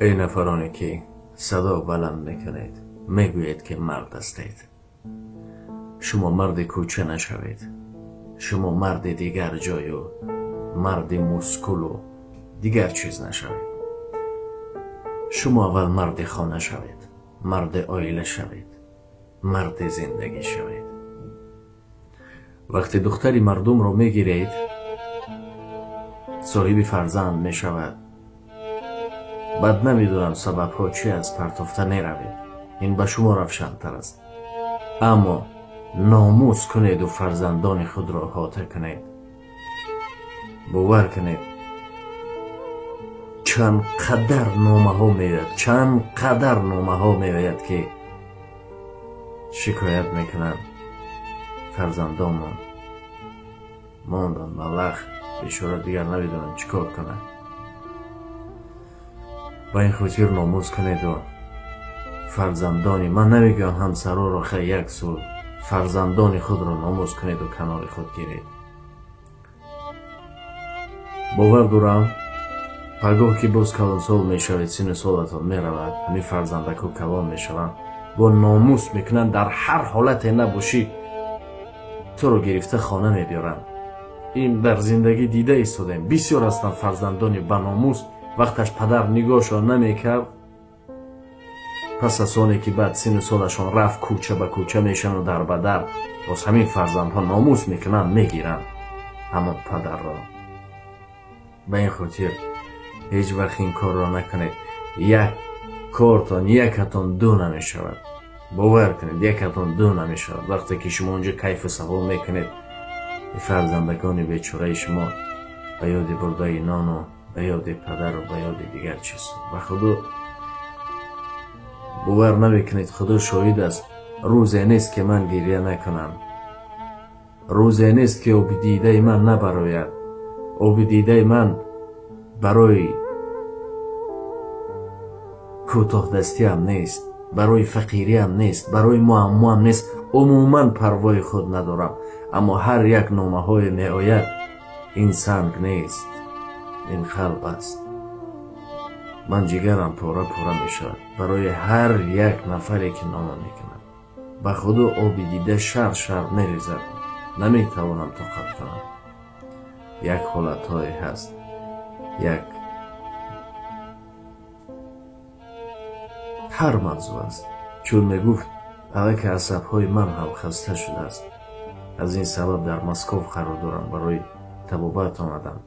ای نفرانی که صدا بلند میکنید میگویید که مرد هستید، شما مرد کوچه نشوید. شما مرد دیگر جای و مرد مسکول و دیگر چیز نشوید. شما اول مرد خانه شوید، مرد عائله شوید، مرد زندگی شوید. وقتی دختری مردم رو میگیرید صاحب فرزند میشود، بعد نمیدونم سبب ها چی است، پرتافته نیروید، این به شما روشن‌تر است. اما ناموس کنید و فرزندان خود را احاطه کنید. باور کنید چند قدر نامه ها میاد، چند قدر نامه ها میاد که شکایت میکنند فرزندانمون ماندن ملخ، بیچاره دیگر نمیدونن چیکار کنن. با این خاطر ناموس کنید و فرزندانی، من نمیگم همسرا را خیلی یک سو، فرزندان خود را ناموس کنید و کنار خود گیرید. باور دارم پگاه که باز کلان سال میشوید، سن سالتان میرود، همین فرزندک و کلان میشوند، با ناموس میکنن در هر حالت نباشی تو رو گرفته خانه میبیارن. این در زندگی دیده ایستادیم، بسیار هستند فرزندانی با ناموس وقتش پدر نگاهشان نمیکرد، پس از آنی که بعد سن سالشان رفت کوچه به کوچه میشن و در بدر باز همین فرزندها ناموس میکنن میگیرن همون پدر را. به این خاطر هیچ وقت این کار را نکنید. یک کارتان یکتان دو نمیشود. باور کنید یکتان دو نمیشود. وقتی که شما اونجا کیف سوال میکنید، فرزندگان بیچاره شما به یاد برده نان و به یاد پدر و به یاد دیگر چیز. و خدا باور نمیکنید، خدا شاهد است، روزی نیست که من گریه نکنم، روزی نیست که آب دیده من نبراید. آب دیده من برای کوتاه دستی هم نیست، برای فقیری هم نیست، برای معما هم نیست، عموما پروای خود ندارم. اما هر یک نامه های می آید، این سنگ نیست، این خلق است. من جگرم پاره پاره می شود برای هر یک نفری که نامه می کنم. به خدا آب دیده شر می ریزد، نمی توانم طاقت کنم. یک حالت های هست، یک هر موضوع است. چون می گفت که عصب های من هم خسته شده است، از این سبب در مسکو قرار دارم، برای طبابت آمدم.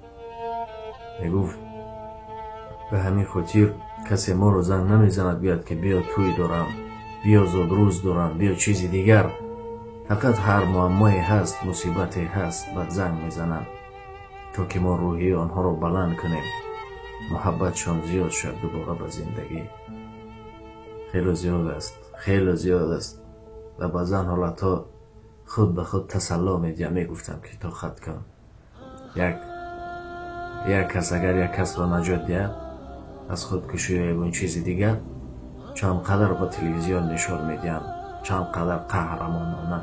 می گفت به همین خاطر کسی ما رو زنگ نمیزند بیاد که بیا توی دارم، بیا زود روز دارم، بیا چیزی دیگر. فقط هر معمایی هست، مصیبتی هست، بعد زنگ میزنند تا که ما روحی آنها رو بلند کنیم، محبتشان زیاد شد دوباره به زندگی. خیلی زیاد است، خیلی زیاد است. و بعضا حالت ها خود به خود تسلا میدیم. میگفتم که تا خط کن یک کس اگر یک کس را نجات دید از خودکشی یا اون چیز دیگر، چند قدر با تلویزیون نشان میدیم، چند قدر قهرمانانه.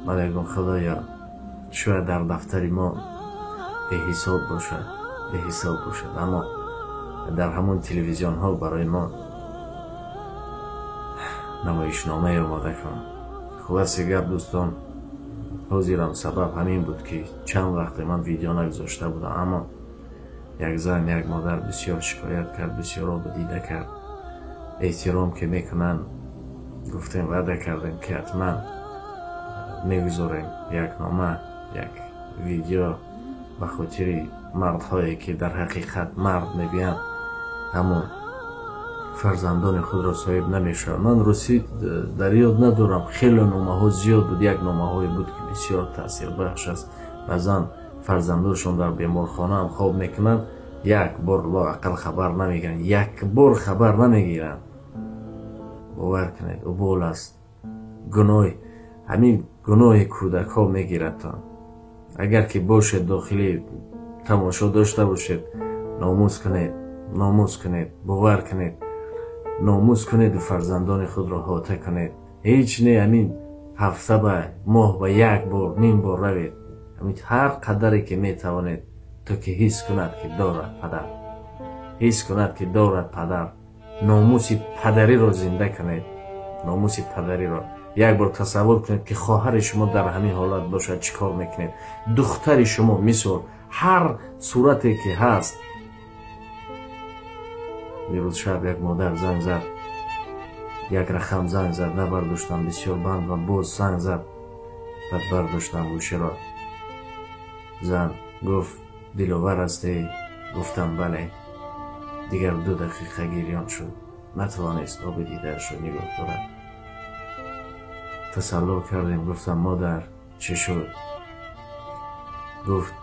من میگم خدایا شاید در دفتر ما به حساب باشد، اما در همون تلویزیون ها برای ما نمایشنامه آماده کن. خلاص گر دوستان، حاضرم سبب همین بود که چند وقت من ویدیو نگذاشته بودم، اما یک زن یک مادر بسیار شکایت کرد، بسیار رو دیده کرد. احترام که میکنن گفتیم وعده کردیم که حتما میگذاریم یک نامه، یک ویدیو به خاطر مردهایی که در حقیقت مرد میبینن همون فرزندان خود را صاحب نمیشه. من رسید در یاد ندارم، خیلی نامه ها زیاد بود. یک نامه های بود که بسیار تاثیر بخش است. بعضا فرزندانشون در بیمارخانه هم خواب میکنن، یک بار لااقل خبر نمیگیرن، یک بار خبر نمیگیرن. باور کنید ابول است. گناه همین گناه کودک ها میگیرد. تا اگر که باشد داخلی تماشا داشته باشید، ناموس کنید، باور کنید، ناموس کنید و فرزندان خود را احاطه کنید. هیچ نه، همین هفته به ماه به یک بار نیم بار روید، همین هر قدری که میتوانید تا که حس کند که دارد پدر. حس کند که دارد پدر، ناموس پدری را زنده کنید. ناموس پدری را یک بار تصور کنید که خواهر شما در همین حالت باشد چیکار میکنید؟ دختر شما مثل هر صورتی که هست. دیروز شب یک مادر زنگ زد، یک رقم زنگ زد، نبرداشتم، بسیار بند و باز زنگ زد، بعد برداشتم گوشی را. زن گفت دلاور هستی؟ گفتم بله. دیگر 2 دقیقه گریان شد، نتوانست آب دیدرش را نگاه دارد. تسلا کردیم، گفتم مادر چی شد؟ گفت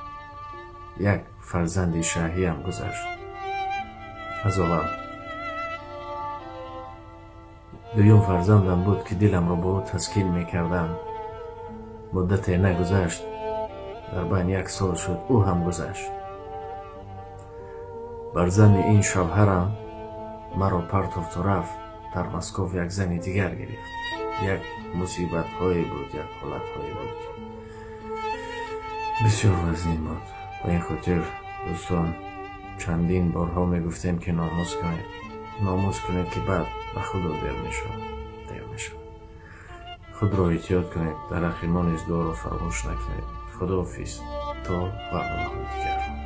یک فرزند شهی هم گذشت از عالم. 2م فرزندم بود که دلم را با او تسکین میکردم. مدت نگذشت، در بین 1 سال شد او هم گذشت. بر زن این شوهرم مرا پرتافت و رفت. در مسکو یک زن دیگر گرفت. یک مصیبت هایی بود، یک حالت هایی بود بسیار وزنی بود. و این خاطر دوستان چندین بارها میگفتیم که ناموس کنید، ناموس کنید که بعد به خدا دیر میشود. خود را احتیاط کنید، در اخیر ما نیز دعا را فراموش نکنید. خداحافظ تا برنامه دیگر.